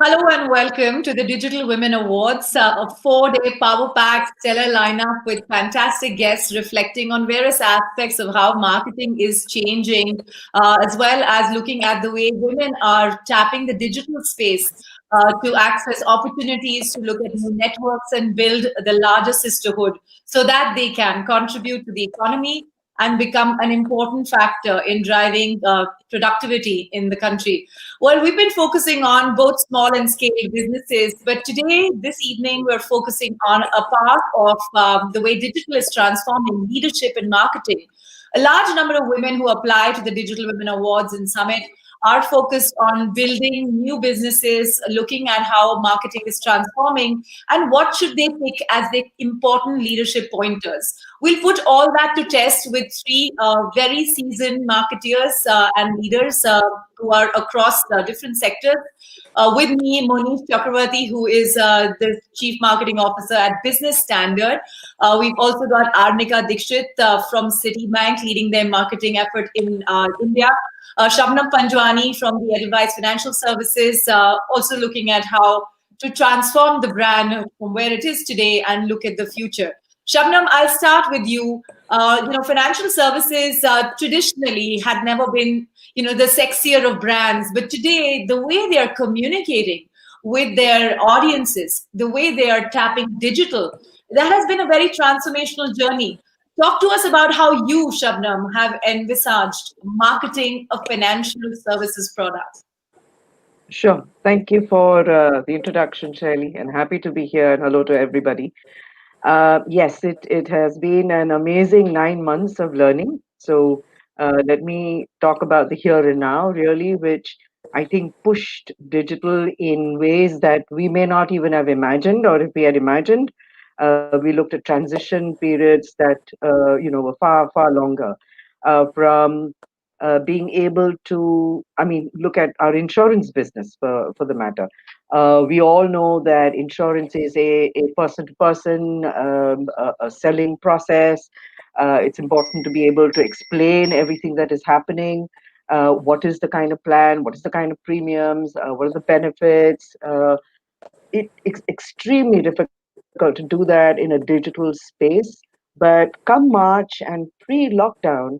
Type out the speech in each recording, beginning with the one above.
Hello and welcome to the Digital Women Awards, a 4-day power-packed stellar lineup with fantastic guests reflecting on various aspects of how marketing is changing, as well as looking at the way women are tapping the digital space to access opportunities, to look at new networks and build the larger sisterhood so that they can contribute to the economy and become an important factor in driving productivity in the country. Well, we've been focusing on both small and scale businesses, but today, this evening, we're focusing on a part of the way digital is transforming leadership and marketing. A large number of women who apply to the Digital Women Awards and Summit are focused on building new businesses, looking at how marketing is transforming, and what should they pick as the important leadership pointers. We'll put all that to test with three very seasoned marketeers and leaders who are across different sectors. With me, Monish Chakravarty, who is the Chief Marketing Officer at Business Standard. We've also got Arnika Dixit from Citibank, leading their marketing effort in India. Shabnam Panjwani from the Edelweiss Financial Services, also looking at how to transform the brand from where it is today and look at the future. Shabnam, I'll start with you. Financial services traditionally had never been, the sexier of brands, but today the way they are communicating with their audiences, the way they are tapping digital, that has been a very transformational journey. Talk to us about how you, Shabnam, have envisaged marketing a financial services product. Sure. Thank you for the introduction, Shaili, and happy to be here. And hello to everybody. Yes, it has been an amazing 9 months of learning. So let me talk about the here and now, really, which I think pushed digital in ways that we may not even have imagined, or if we had imagined, we looked at transition periods that were far far longer. From being able to, I mean, look at our insurance business for the matter. We all know that insurance is a person-to-person a selling process. It's important to be able to explain everything that is happening. What is the kind of plan? What is the kind of premiums? What are the benefits? It's extremely difficult to do that in a digital space. But come March and pre-lockdown,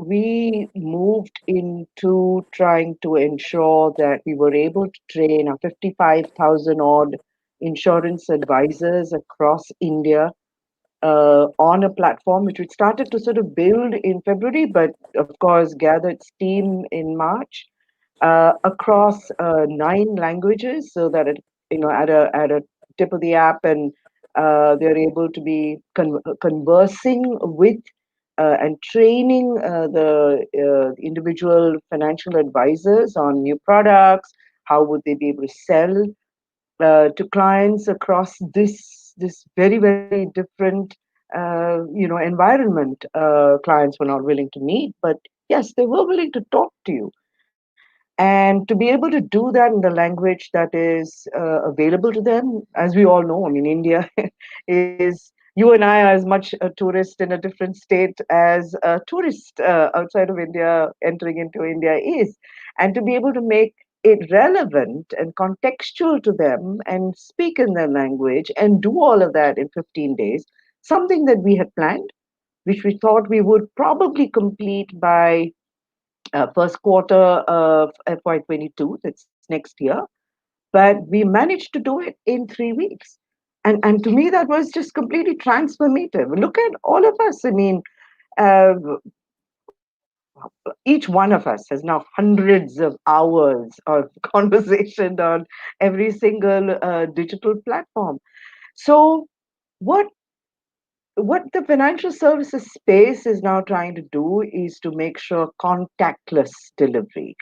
we moved into trying to ensure that we were able to train our 55,000 odd insurance advisors across India on a platform which we started to sort of build in February, but of course gathered steam in March across 9 languages, so that at a tip of the app, and they're able to be conversing with and training the individual financial advisors on new products. How would they be able to sell to clients across this very very different environment? Clients were not willing to meet, but yes, they were willing to talk to you. And to be able to do that in the language that is available to them, as we all know, I mean, India is, you and I are as much a tourist in a different state as a tourist outside of India entering into India is. And to be able to make it relevant and contextual to them and speak in their language and do all of that in 15 days, something that we had planned, which we thought we would probably complete by first quarter of FY22, that's next year. But we managed to do it in 3 weeks. And to me, that was just completely transformative. Look at all of us. I mean, uh, each one of us has now hundreds of hours of conversation on every single digital platform. So, what what the financial services space is now trying to do is to make sure contactless delivery,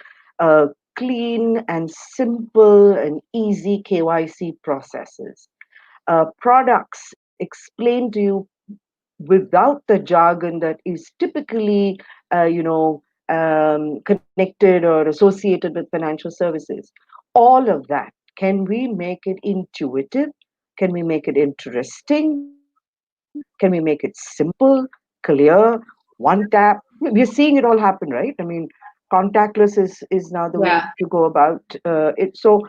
clean and simple and easy KYC processes, products explained to you without the jargon that is typically, connected or associated with financial services. All of that. Can we make it intuitive? Can we make it interesting? Can we make it simple, clear, one tap? We're seeing it all happen, right? I mean, contactless is now the way Yeah. to go about it. So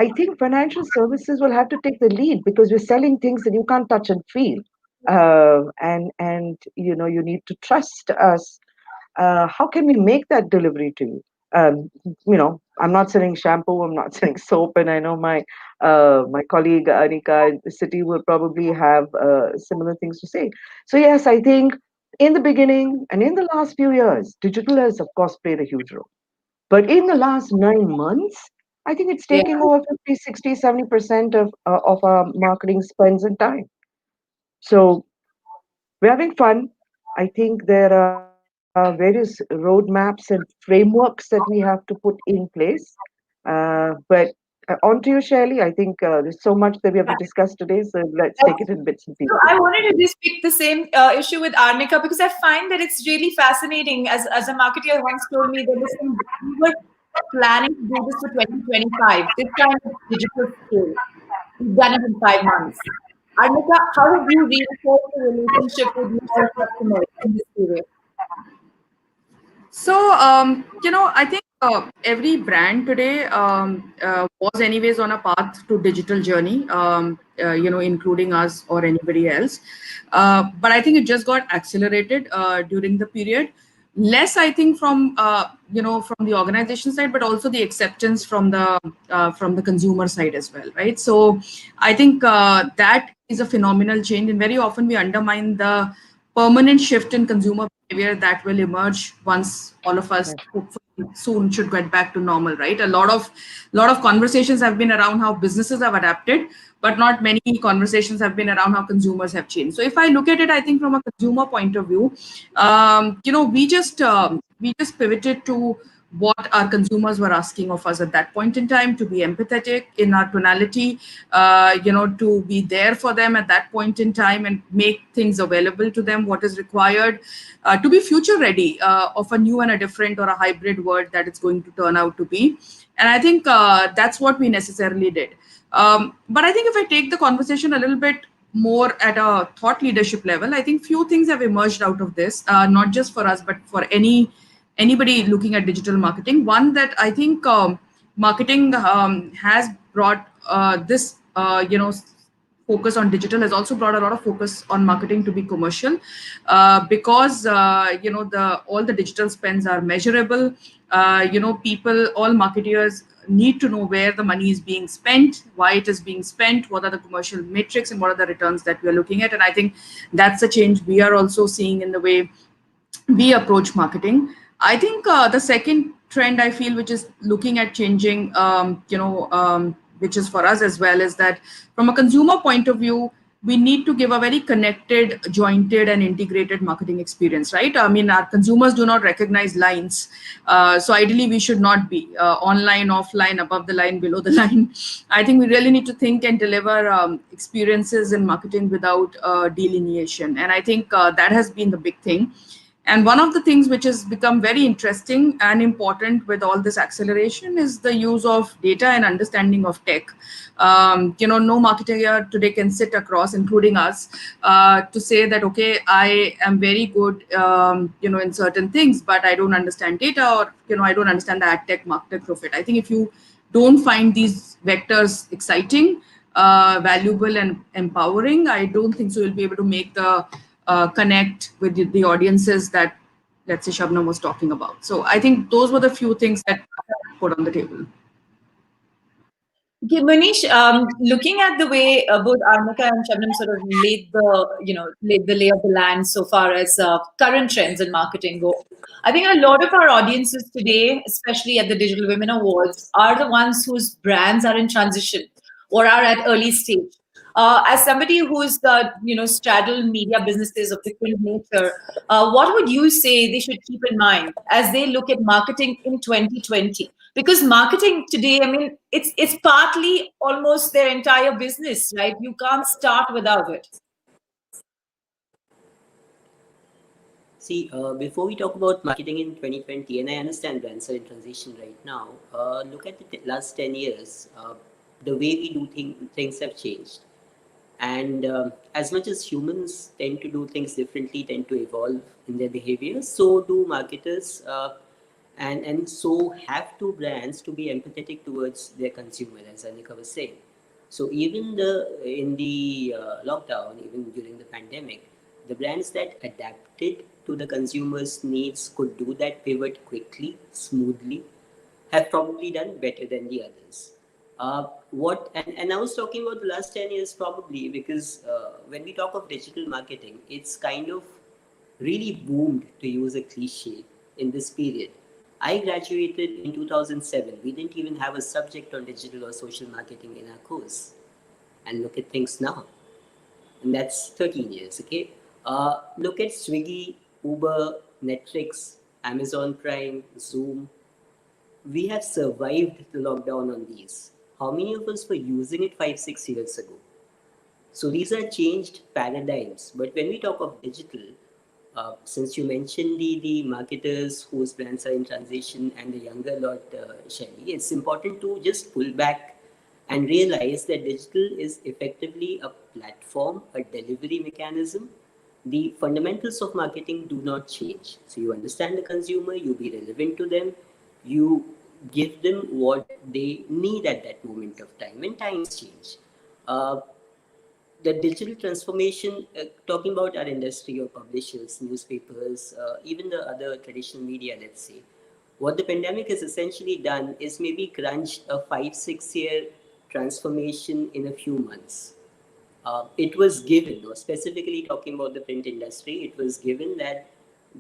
I think financial services will have to take the lead because we're selling things that you can't touch and feel. And you need to trust us. How can we make that delivery to you? I'm not selling shampoo, I'm not selling soap, and I know my colleague Arnika in the city will probably have similar things to say. So yes, I think in the beginning and in the last few years, digital has of course played a huge role. But in the last 9 months, I think it's Yeah. taking over 50, 60, 70% of our marketing spends and time. So we're having fun. I think there are various roadmaps and frameworks that we have to put in place. But on to you, Shaili. I think there's so much that we have to discuss today. So let's take it in bits and So pieces. I wanted to just pick the same issue with Arnika because I find that it's really fascinating. As a marketer once told me, that listen, we were planning to do this for 2025, this kind of digital scale. We've done it in 5 months. Arnika, how have you reinforced the relationship with your customers in this period? So, I think every brand today was anyways on a path to digital journey, including us or anybody else. But I think it just got accelerated during the period. Less, I think, from the organization side, but also the acceptance from the consumer side as well, right? So, I think that is a phenomenal change, and very often we undermine the permanent shift in consumer behavior that will emerge once all of us hopefully soon should get back to normal, right? A lot of conversations have been around how businesses have adapted, but not many conversations have been around how consumers have changed. So if I look at it, I think from a consumer point of view, we just pivoted to what our consumers were asking of us at that point in time, to be empathetic in our tonality, to be there for them at that point in time and make things available to them, what is required, to be future ready of a new and a different or a hybrid world that it's going to turn out to be. And I think that's what we necessarily did. But I think if I take the conversation a little bit more at a thought leadership level, I think few things have emerged out of this, not just for us, but for anybody looking at digital marketing. One that I think marketing has brought this, focus on digital has also brought a lot of focus on marketing to be commercial, because the all the digital spends are measurable. People, all marketeers need to know where the money is being spent, why it is being spent, what are the commercial metrics, and what are the returns that we are looking at. And I think that's a change we are also seeing in the way we approach marketing. I think the second trend I feel, which is looking at changing, which is for us as well, is that from a consumer point of view, we need to give a very connected, jointed, and integrated marketing experience, right? I mean, our consumers do not recognize lines. So ideally, we should not be online, offline, above the line, below the line. I think we really need to think and deliver experiences in marketing without delineation. And I think that has been the big thing. And one of the things which has become very interesting and important with all this acceleration is the use of data and understanding of tech. No marketer today can sit across, including us, to say that, okay, I am very good, in certain things, but I don't understand data, or, I don't understand the ad tech market profit. I think if you don't find these vectors exciting, valuable, and empowering, I don't think so you'll be able to make the connect with the audiences that, let's say, Shabnam was talking about. So I think those were the few things that I put on the table. Okay, Monish, looking at the way both Arnika and Shabnam sort of laid the lay of the land so far as current trends in marketing go, I think a lot of our audiences today, especially at the Digital Women Awards, are the ones whose brands are in transition or are at early stage. As somebody who's straddled media businesses of different nature, what would you say they should keep in mind as they look at marketing in 2020? Because marketing today, I mean, it's partly almost their entire business, right? You can't start without it. See, before we talk about marketing in 2020, and I understand brands are in transition right now, look at the last 10 years. The way we do things have changed. And as much as humans tend to do things differently, tend to evolve in their behavior, so do marketers. and so have to brands to be empathetic towards their consumer, as Arnika was saying. So even in the lockdown, even during the pandemic, the brands that adapted to the consumer's needs could do that pivot quickly, smoothly, have probably done better than the others. And I was talking about the last 10 years probably because when we talk of digital marketing, it's kind of really boomed, to use a cliche, in this period. I graduated in 2007. We didn't even have a subject on digital or social marketing in our course. And look at things now. And that's 13 years, okay? Look at Swiggy, Uber, Netflix, Amazon Prime, Zoom. We have survived the lockdown on these. How many of us were using it 5, 6 years ago? So these are changed paradigms. But when we talk of digital, since you mentioned the marketers whose brands are in transition and the younger lot, Shaili, it's important to just pull back and realize that digital is effectively a platform, a delivery mechanism. The fundamentals of marketing do not change. So you understand the consumer, you be relevant to them, you give them what they need at that moment of time, and times change. Uh, the digital transformation, talking about our industry or publishers, newspapers, even the other traditional media, let's say, what the pandemic has essentially done is maybe crunched a 5, 6 year transformation in a few months. It was given, or specifically talking about the print industry, it was given that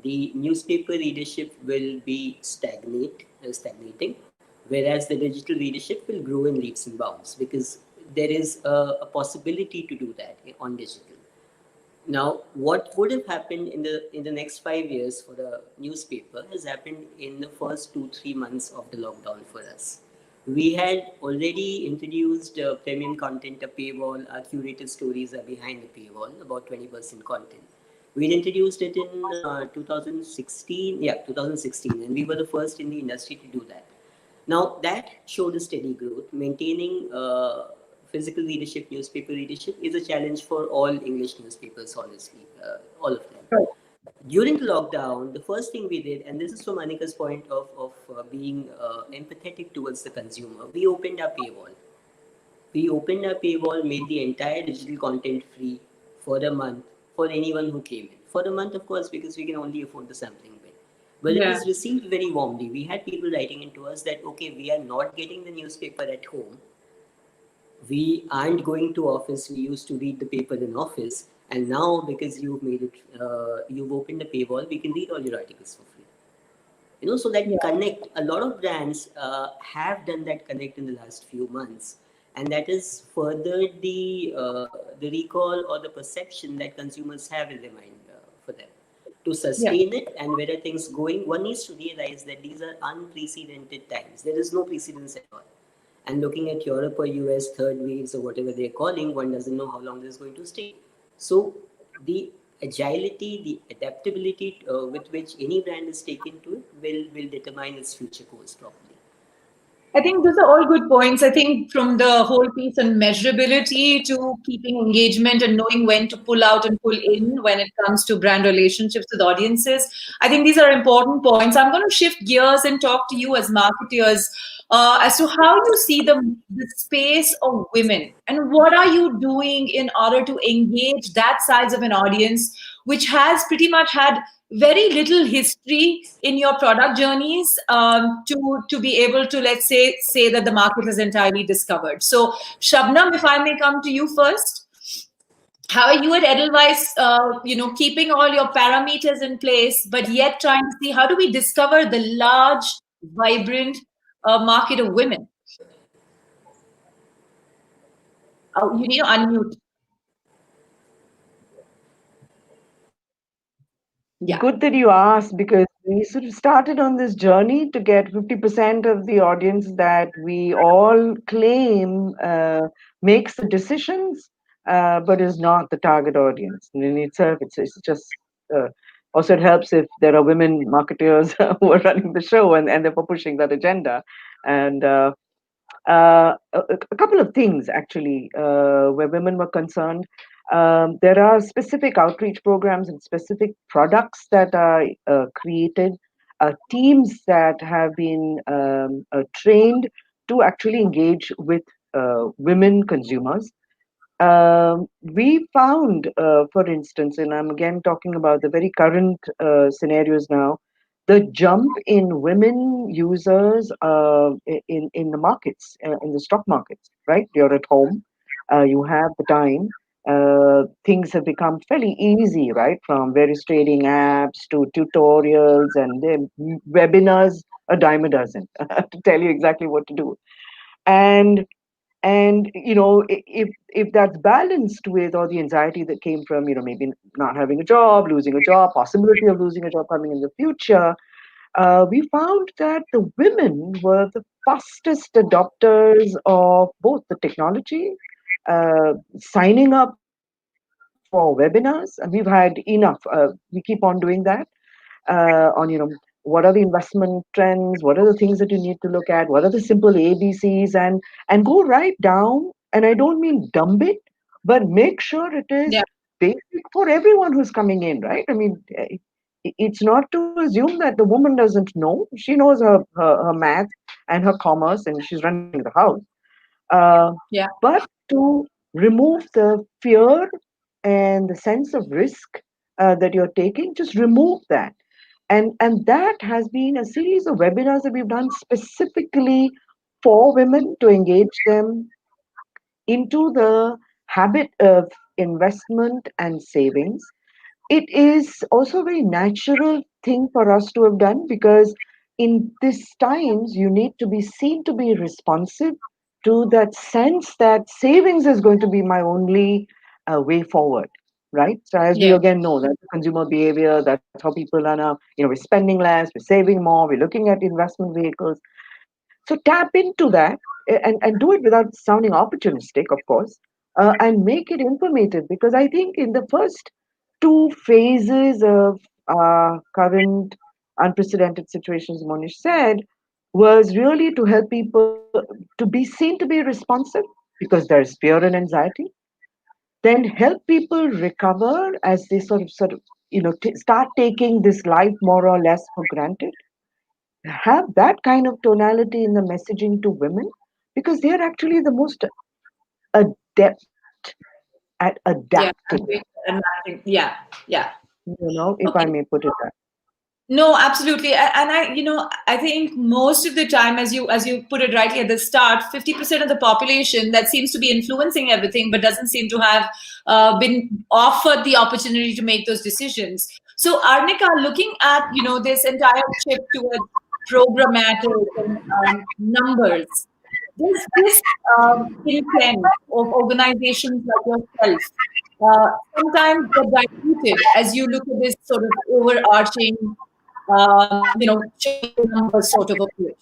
the newspaper readership will be stagnating, whereas the digital readership will grow in leaps and bounds because there is a possibility to do that on digital. Now, what would have happened in the next 5 years for the newspaper has happened in the first 2, 3 months of the lockdown for us. We had already introduced premium content, a paywall. Our curated stories are behind the paywall, about 20% content. We introduced it in 2016, 2016, and we were the first in the industry to do that. Now, that showed a steady growth. Maintaining physical readership, newspaper readership, is a challenge for all English newspapers, honestly, all of them. During the lockdown, the first thing we did, and this is from Anika's point of being empathetic towards the consumer, we opened our paywall. We opened our paywall, made the entire digital content free for a month for anyone who came in. For a month, of course, because we can only afford the sampling bit. But it was received very warmly. We had people writing into us that, okay, we are not getting the newspaper at home. We aren't going to office. We used to read the paper in office. And now, because you've made it, you've opened the paywall, we can read all your articles for free. So that connect, a lot of brands have done that connect in the last few months. And that has furthered the recall or the perception that consumers have in their mind for them. To sustain it and where are things going, one needs to realize that these are unprecedented times. There is no precedence at all. And looking at Europe or US third waves or whatever they're calling, one doesn't know how long this is going to stay. So the agility, the adaptability with which any brand is taken to it will determine its future course properly. I think those are all good points. I think from the whole piece on measurability to keeping engagement and knowing when to pull out and pull in when it comes to brand relationships with audiences, I think these are important points. I'm going to shift gears and talk to you as marketers as to how you see the space of women and what are you doing in order to engage that size of an audience which has pretty much had very little history in your product journeys to be able to, let's say that the market is entirely discovered. So Shabnam, if I may come to you first, how are you at Edelweiss, keeping all your parameters in place, but yet trying to see how do we discover the large, vibrant market of women? Oh, you need to unmute. Yeah. Good that you asked, because we sort of started on this journey to get 50% of the audience that we all claim makes the decisions, but is not the target audience. And in itself, it's just also it helps if there are women marketers who are running the show and therefore pushing that agenda. And a couple of things actually where women were concerned. There are specific outreach programs and specific products that are created teams that have been trained to actually engage with women consumers. We found, for instance, and I'm again talking about the very current scenarios now, the jump in women users in the markets, in the stock markets, right? You're at home, you have the time. Things have become fairly easy, right? From various trading apps to tutorials and webinars, a dime a dozen to tell you exactly what to do. And if that's balanced with all the anxiety that came from maybe not having a job, losing a job, possibility of losing a job coming in the future, we found that the women were the fastest adopters of both the technology, signing up for webinars, and we've had enough. We keep on doing that on what are the investment trends, what are the things that you need to look at, what are the simple ABCs, and go right down. And I don't mean dumb it, but make sure it is Yeah. basic for everyone who's coming in, right? I mean, it's not to assume that the woman doesn't know. She knows her math and her commerce, and she's running the house. Yeah. But to remove the fear and the sense of risk that you're taking, just remove that. And that has been a series of webinars that we've done specifically for women to engage them into the habit of investment and savings. It is also a very natural thing for us to have done, because in these times you need to be seen to be responsive to that sense that savings is going to be my only way forward, right? So as we Yeah. again know, that's consumer behavior, that's how people are now, we're spending less, we're saving more, we're looking at investment vehicles. So tap into that, and do it without sounding opportunistic, of course, and make it informative, because I think in the first two phases of current unprecedented situations, Monish said, was really to help people to be seen to be responsive because there's fear and anxiety, then help people recover as they sort of start taking this life more or less for granted, have that kind of tonality in the messaging to women, because they are actually the most adept at Yeah. adapting, Yeah. Yeah. if I Okay. may put it that. No, absolutely. And I think most of the time, as you put it rightly at the start, 50% of the population that seems to be influencing everything, but doesn't seem to have been offered the opportunity to make those decisions. So, Arnika, looking at this entire shift towards programmatic and numbers, this intent of organizations like yourself sometimes get diluted as you look at this sort of overarching show me the numbers sort of approach.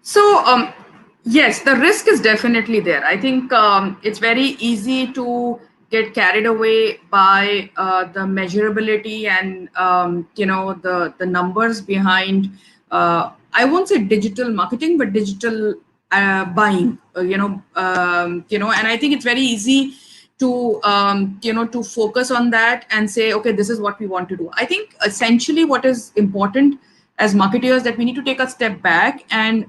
So, yes, the risk is definitely there. I think it's very easy to get carried away by the measurability and the numbers behind. I won't say digital marketing, but digital buying. And I think it's very easy to to focus on that and say, okay, this is what we want to do. I think essentially what is important as marketers, that we need to take a step back and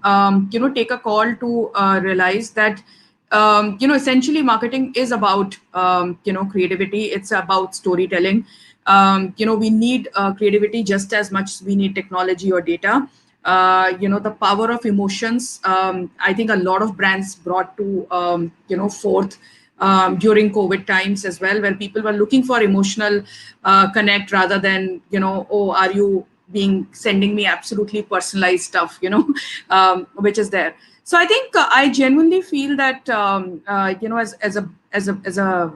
take a call to realize that essentially marketing is about creativity. It's about storytelling. We need creativity just as much as we need technology or data. The power of emotions. I think a lot of brands brought to forth during COVID times as well, where people were looking for emotional connect rather than oh, are you sending me absolutely personalized stuff, which is there. So I think I genuinely feel that as a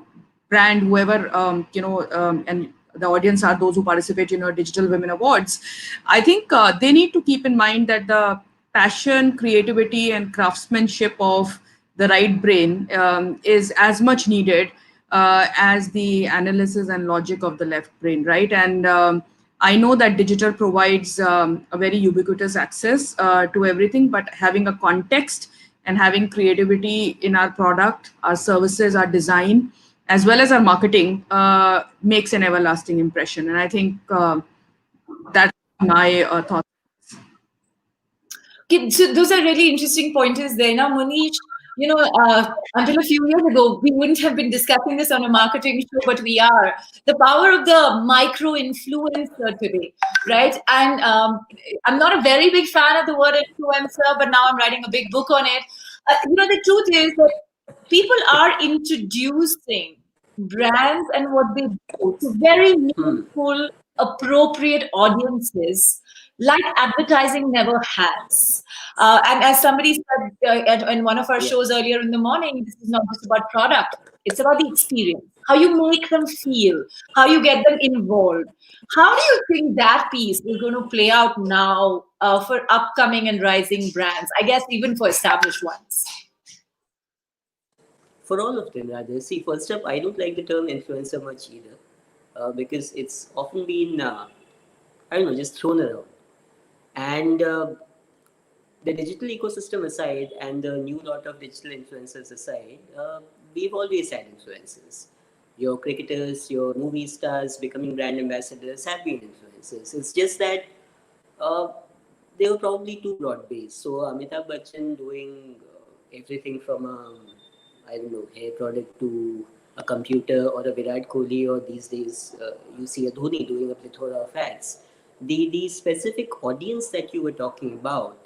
brand, whoever and the audience are those who participate in our Digital Women Awards, I think they need to keep in mind that the passion, creativity, and craftsmanship of the right brain is as much needed as the analysis and logic of the left brain, right? And I know that digital provides a very ubiquitous access to everything, but having a context and having creativity in our product, our services, our design, as well as our marketing, makes an everlasting impression. And I think that's my thought. Okay, so those are really interesting pointers there. Now, Monish, until a few years ago, we wouldn't have been discussing this on a marketing show, but we are. The power of the micro influencer today, right? And I'm not a very big fan of the word influencer, but now I'm writing a big book on it. The truth is that people are introducing brands and what they do to very meaningful, appropriate audiences like advertising never has. And as somebody said in one of our shows earlier in the morning, this is not just about product, it's about the experience, how you make them feel, how you get them involved. How do you think that piece is going to play out now for upcoming and rising brands? I guess even for established ones. For all of them, rather. See, first up, I don't like the term influencer much either, because it's often been, I don't know, just thrown around. And the digital ecosystem aside, and the new lot of digital influencers aside, we've always had influencers. Your cricketers, your movie stars becoming brand ambassadors have been influencers. It's just that they were probably too broad-based. So Amitabh Bachchan doing everything from I don't know, hair product to a computer, or a Virat Kohli, or these days you see a Dhoni doing a plethora of ads. The specific audience that you were talking about,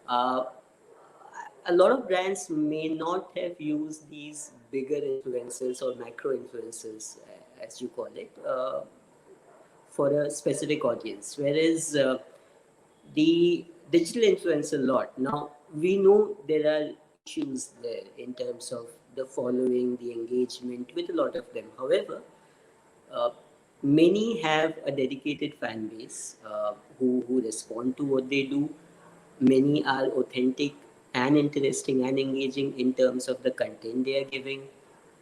a lot of brands may not have used these bigger influencers or macro influencers, as you call it, for a specific audience. Whereas the digital influencer lot, now we know there are issues there in terms of the following, the engagement with a lot of them. However, many have a dedicated fan base who respond to what they do. Many are authentic and interesting and engaging in terms of the content they are giving.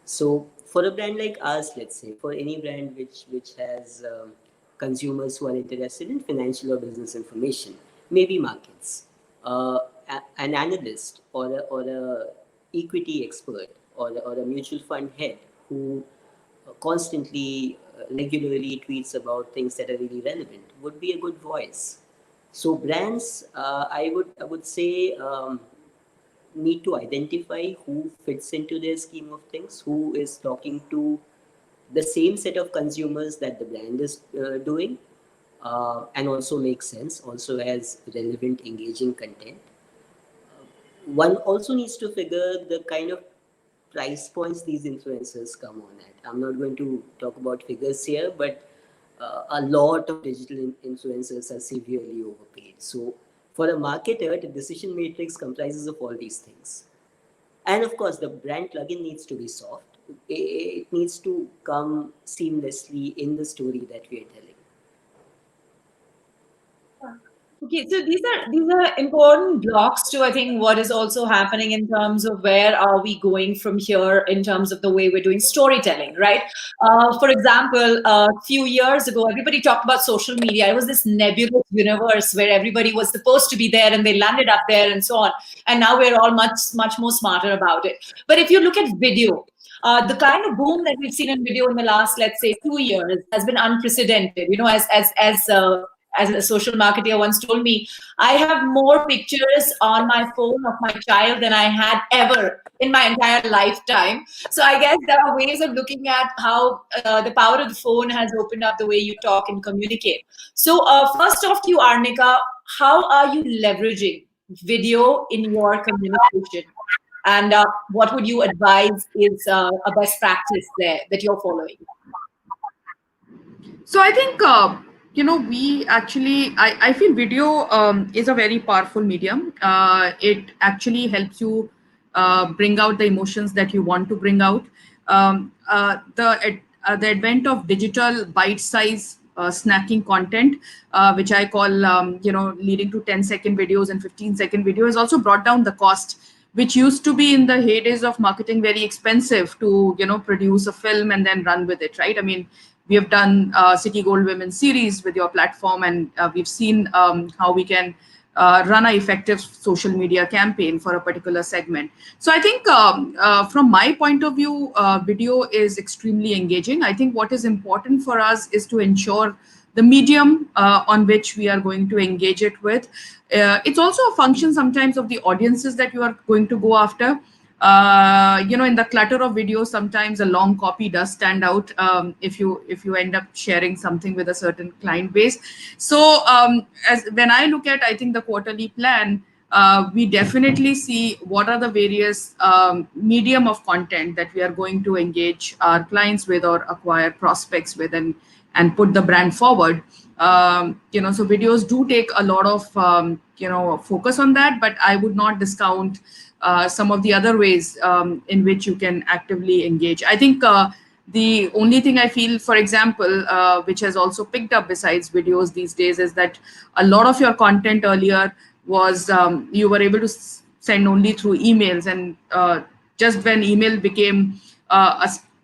So for a brand like us, let's say, for any brand which has consumers who are interested in financial or business information, maybe markets, an analyst or a equity expert or a mutual fund head who constantly, regularly tweets about things that are really relevant would be a good voice. So brands, I would say, need to identify who fits into their scheme of things, who is talking to the same set of consumers that the brand is doing, and also makes sense, also has relevant, engaging content. One also needs to figure the kind of price points these influencers come on at. I'm not going to talk about figures here, but a lot of digital influencers are severely overpaid. So for a marketer, the decision matrix comprises of all these things. And of course, the brand plugin needs to be soft. It needs to come seamlessly in the story that we are telling. Okay, so these are important blocks to, I think, what is also happening in terms of where are we going from here in terms of the way we're doing storytelling, right? For example, a few years ago, everybody talked about social media. It was this nebulous universe where everybody was supposed to be there and they landed up there and so on. And now we're all much more smarter about it. But if you look at video, the kind of boom that we've seen in video in the last, let's say, 2 years has been unprecedented. As a social marketer once told me, I have more pictures on my phone of my child than I had ever in my entire lifetime. So I guess there are ways of looking at how the power of the phone has opened up the way you talk and communicate. So first off to you, Arnika, how are you leveraging video in your communication? And what would you advise is a best practice there that you're following? So I think, we actually, I feel video is a very powerful medium. It actually helps you bring out the emotions that you want to bring out. The advent of digital bite-size snacking content, which I call, leading to 10-second videos and 15-second videos, has also brought down the cost, which used to be in the heydays of marketing very expensive to, produce a film and then run with it, right? I mean, we have done City Gold Women series with your platform, and we've seen how we can run an effective social media campaign for a particular segment. So I think from my point of view, video is extremely engaging. I think what is important for us is to ensure the medium on which we are going to engage it with. It's also a function sometimes of the audiences that you are going to go after. In the clutter of videos, sometimes a long copy does stand out, if you end up sharing something with a certain client base. So as when I look at, I think, the quarterly plan, we definitely see what are the various medium of content that we are going to engage our clients with or acquire prospects with, and put the brand forward. So videos do take a lot of focus on that, but I would not discount some of the other ways in which you can actively engage. I think the only thing I feel, for example, which has also picked up besides videos these days, is that a lot of your content earlier was you were able to send only through emails, and just when email became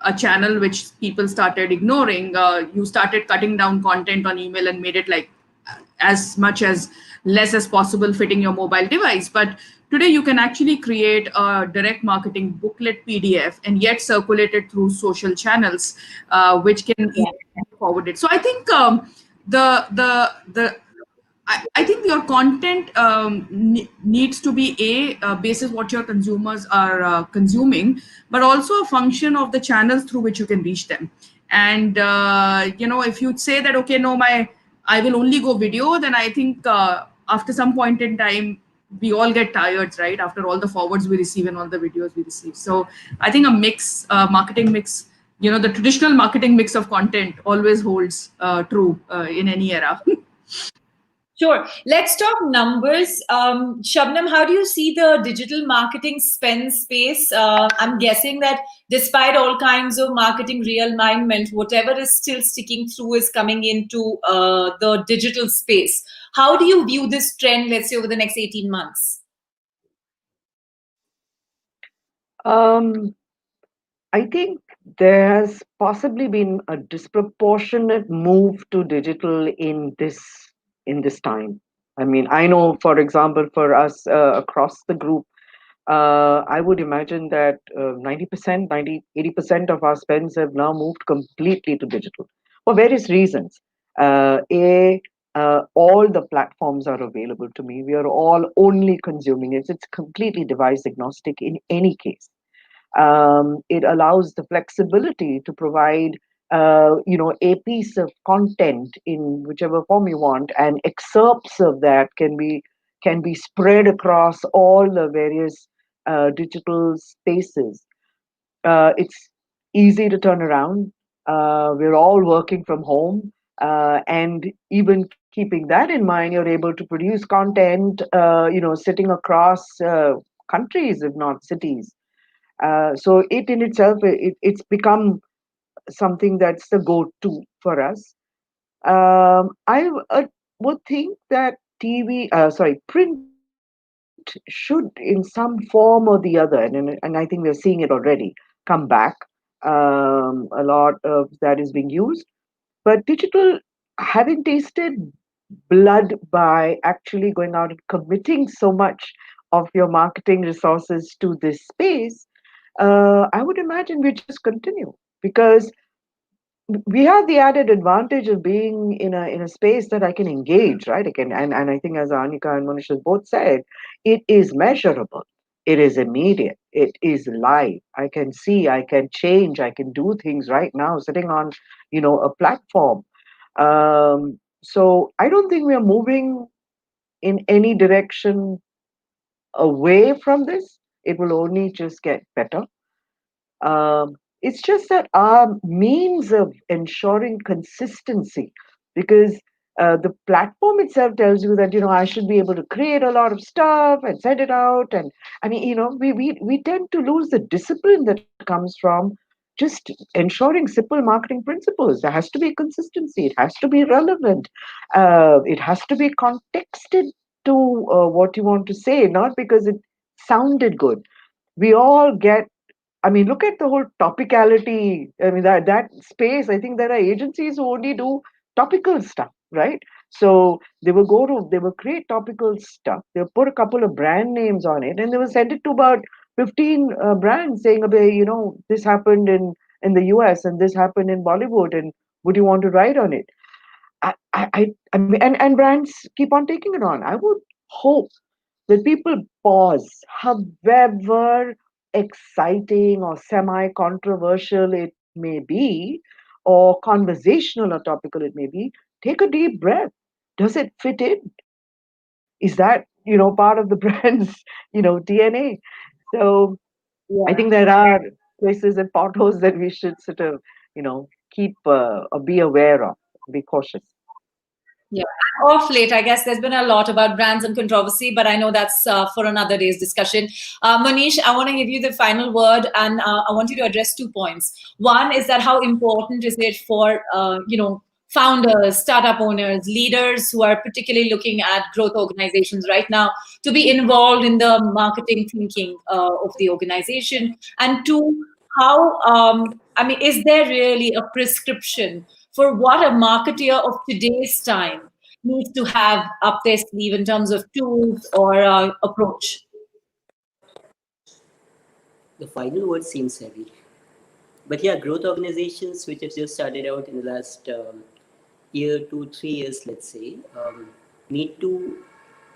a channel which people started ignoring, you started cutting down content on email and made it like as much as less as possible fitting your mobile device. But today you can actually create a direct marketing booklet PDF and yet circulate it through social channels, which can Yeah. be forwarded. So I think the I think your content needs to be basis what your consumers are consuming, but also a function of the channels through which you can reach them. And if you say that, okay, no, I will only go video, then I think after some point in time we all get tired, right? After all the forwards we receive and all the videos we receive. So I think a mix, marketing mix, the traditional marketing mix of content always holds true in any era. Sure. Let's talk numbers. Shabnam, how do you see the digital marketing spend space? I'm guessing that despite all kinds of marketing realignment, whatever is still sticking through is coming into the digital space. How do you view this trend, let's say, over the next 18 months? Um, I think there has possibly been a disproportionate move to digital in this time. I mean, I know, for example, for us across the group, I would imagine that 90%, 90, 80% of our spends have now moved completely to digital for various reasons. All the platforms are available to me. We are all only consuming it. It's completely device agnostic in any case. It allows the flexibility to provide a piece of content in whichever form you want, and excerpts of that can be spread across all the various digital spaces. It's easy to turn around. We're all working from home, and even keeping that in mind, you're able to produce content, sitting across countries, if not cities. So it in itself, it's become something that's the go-to for us. I would think that print should, in some form or the other, and I think we're seeing it already, come back. A lot of that is being used, but digital, having tasted blood by actually going out and committing so much of your marketing resources to this space, I would imagine we just continue, because we have the added advantage of being in a space that I can engage, right? I can, and I think, as Arnika and Monish has both said, it is measurable, it is immediate, it is live. I can see, I can change, I can do things right now, sitting on, a platform. So I don't think we are moving in any direction away from this. It will only just get better. It's just that our means of ensuring consistency, because the platform itself tells you that, I should be able to create a lot of stuff and send it out, and I mean, we tend to lose the discipline that comes from just ensuring simple marketing principles. There has to be consistency. It has to be relevant. It has to be contexted to what you want to say, not because it sounded good. We all get, I mean, look at the whole topicality. I mean, that space. I think there are agencies who only do topical stuff, right? So they will create topical stuff. They'll put a couple of brand names on it, and they will send it to about 15 brands saying, "Okay, this happened in the US and this happened in Bollywood, and would you want to write on it?" I mean, and brands keep on taking it on. I would hope that people pause, however exciting or semi-controversial it may be, or conversational or topical it may be. Take a deep breath. Does it fit in? Is that part of the brand's DNA? So I Yeah. think there are places and potholes that we should sort of keep or be aware of, be cautious. Yeah. Off late, I guess there's been a lot about brands and controversy, but I know that's for another day's discussion. Monish, I want to give you the final word, and I want you to address 2 points. One is that how important is it for founders, startup owners, leaders who are particularly looking at growth organizations right now to be involved in the marketing thinking of the organization? And two, how is there really a prescription for what a marketeer of today's time needs to have up their sleeve in terms of tools or approach? The final word seems heavy. But yeah, growth organizations which have just started out in the last year, 2, 3 years, let's say, need to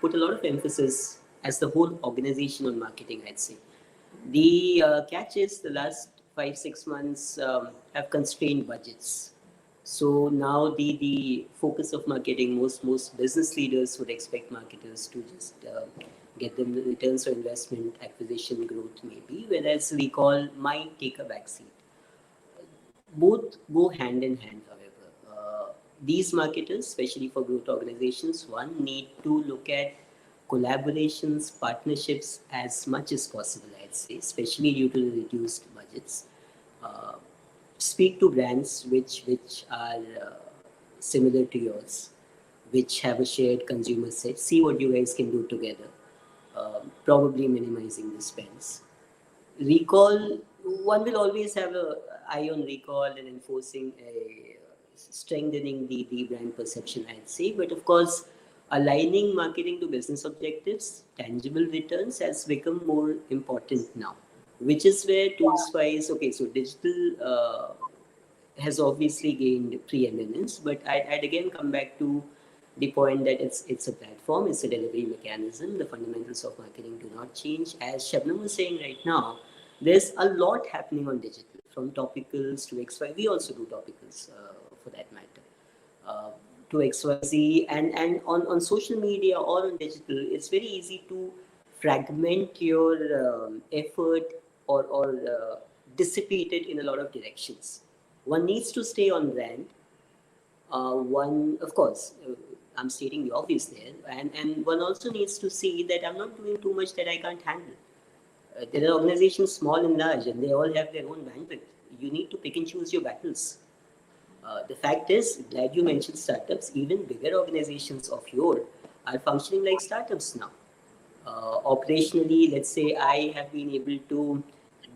put a lot of emphasis as the whole organization on marketing, I'd say. The catch is the last 5, 6 months have constrained budgets. So now the focus of marketing, most business leaders would expect marketers to just get them the returns for investment, acquisition, growth maybe, whereas recall might take a backseat. Both go hand in hand, however. These marketers, especially for growth organizations, one need to look at collaborations, partnerships as much as possible, I'd say, especially due to the reduced budgets. Uh, Speak to brands which are similar to yours, which have a shared consumer set. See what you guys can do together. Probably minimizing the spends. Recall, one will always have a eye on recall and enforcing a strengthening the brand perception, I'd say. But of course, aligning marketing to business objectives, tangible returns has become more important now, which is where tools wise, okay, so digital has obviously gained preeminence, but I'd again come back to the point that it's a platform, it's a delivery mechanism. The fundamentals of marketing do not change. As Shabnam was saying right now, there's a lot happening on digital, from topicals to XY. We also do topicals for that matter. Uh, to XYZ and on social media or on digital, it's very easy to fragment your effort or dissipate it in a lot of directions. One needs to stay on brand. One, of course, I'm stating the obvious there, and one also needs to see that I'm not doing too much that I can't handle. There are organizations, small and large, and they all have their own bandwidth. You need to pick and choose your battles. The fact is, glad you mentioned startups. Even bigger organizations of your are functioning like startups now. Operationally, let's say I have been able to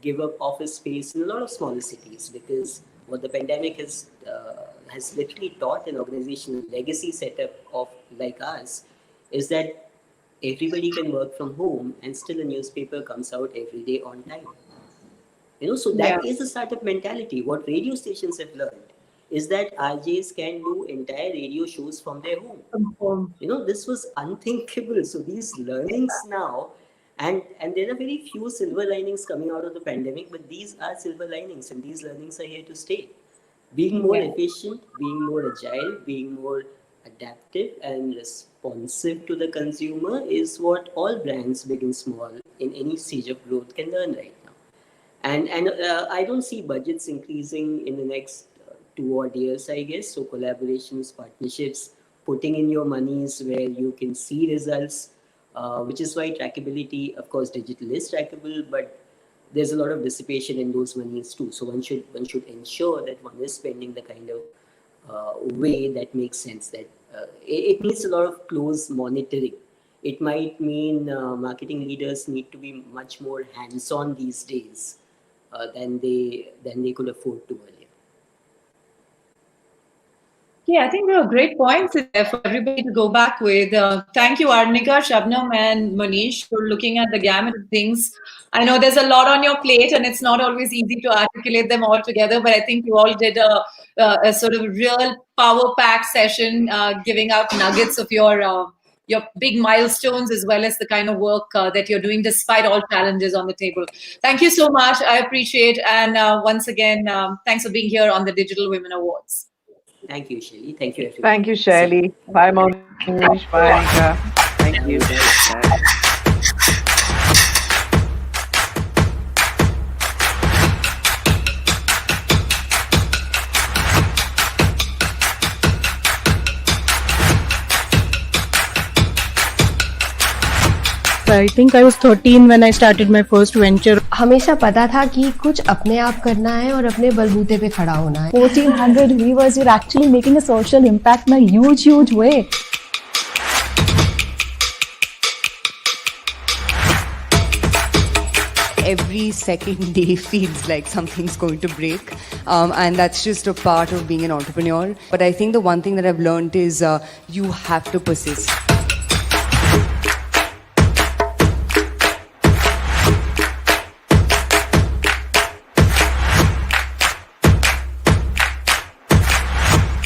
give up office space in a lot of smaller cities because what the pandemic has literally taught an organizational legacy setup of like us is that everybody can work from home and still a newspaper comes out every day on time. So Yeah. that is the startup mentality. What radio stations have learned is that RJs can do entire radio shows from their home. This was unthinkable. So these learnings now, and there are very few silver linings coming out of the pandemic, but these are silver linings, and these learnings are here to stay. Being more Yeah. efficient, being more agile, being more adaptive and responsive to the consumer is what all brands, big and small, in any stage of growth can learn right now. And I don't see budgets increasing in the next 2 odd years, I guess. So collaborations, partnerships, putting in your monies where you can see results, which is why trackability, of course, digital is trackable, but there's a lot of dissipation in those monies too. So one should ensure that one is spending the kind of way that makes sense. That it needs a lot of close monitoring. It might mean marketing leaders need to be much more hands-on these days than they could afford to earlier. Yeah, I think there are great points in there for everybody to go back with. Thank you, Arnika, Shabnam, and Monish, for looking at the gamut of things. I know there's a lot on your plate, and it's not always easy to articulate them all together. But I think you all did a sort of real power pack session, giving out nuggets of your big milestones as well as the kind of work that you're doing despite all challenges on the table. Thank you so much. I appreciate, and once again, thanks for being here on the Digital Women Awards. Thank you, Shaili. Thank you, everyone. Thank you, Shaili. Bye, Monish. Bye, Arnika. Thank you. Bye. I think I was 13 when I started my first venture. हमेशा पता था कि कुछ अपने आप करना है और अपने बलबूते पे खड़ा होना है. 1400 viewers, you're actually making a social impact in a huge way. Every second day feels like something's going to break, and that's just a part of being an entrepreneur. But I think the one thing that I've learned is you have to persist.